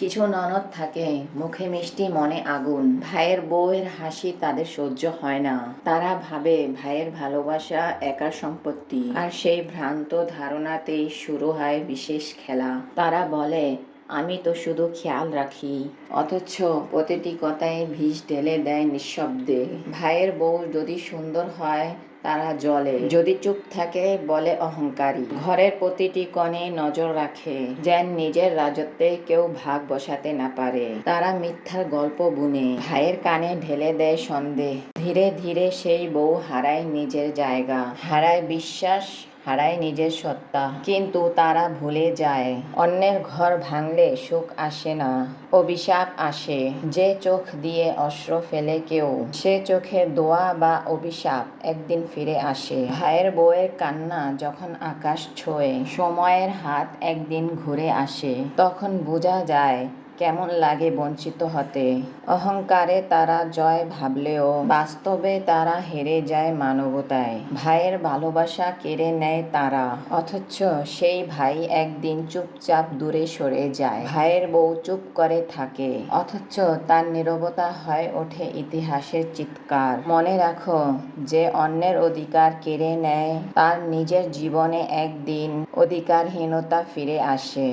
কিছু ননদ থাকে মুখে মিষ্টি মনে আগুন। ভাইয়ের বউয়ের হাসি তাদের সহ্য হয় না। তারা ভাবে ভাইয়ের ভালোবাসা একার সম্পত্তি, আর সেই ভ্রান্ত ধারণাতেই শুরু হয় বিশেষ খেলা। তারা বলে আমি তো শুধু খেয়াল রাখি, অথচ প্রতিটি কথায় বিষ ঢেলে দেয় নিঃশব্দে। ভাইয়ের বউ যদি সুন্দর হয় তারা জ্বলে, যদি চুপ থাকে বলে অহংকারী। ঘরের প্রতিটি কোণে নজর রাখে, যেন নিজের রাজত্বে কেউ ভাগ বসাতে না পারে। তারা মিথ্যার গল্প বুনে ভাইয়ের কানে ঢেলে দেয় সন্দেহ। ধীরে ধীরে সেই বউ হারায় নিজের জায়গা, হারায় বিশ্বাস, হারায় নিজের সত্তা। কিন্তু তারা ভুলে যায় অন্যের ঘর ভাঙলে সুখ আসে না, অভিশাপ আসে। যে চোখ দিয়ে অশ্রু ফেলে কেউ, সে চোখে দোয়া বা অভিশাপ একদিন ফিরে আসে। ভাইয়ের বউয়ের কান্না যখন আকাশ ছোঁয়ে, সময়ের হাত একদিন ঘুরে আসে, তখন বোঝা যায় কেমন লাগে বঞ্চিত হতে। অহংকারে তারা জয় ভাবলেও বাস্তবে তারা হেরে যায় মানবতায়। ভাইয়ের ভালোবাসা কেড়ে নেয় তারা, অথচ সেই ভাই একদিন চুপচাপ দূরে সরে যায়। ভাইয়ের বউ চুপ করে থাকে, অথচ তার নীরবতা হয়ে ওঠে ইতিহাসের চিৎকার। মনে রাখো, যে অন্যের অধিকার কেড়ে নেয় তার নিজের জীবনে একদিন অধিকারহীনতা ফিরে আসে।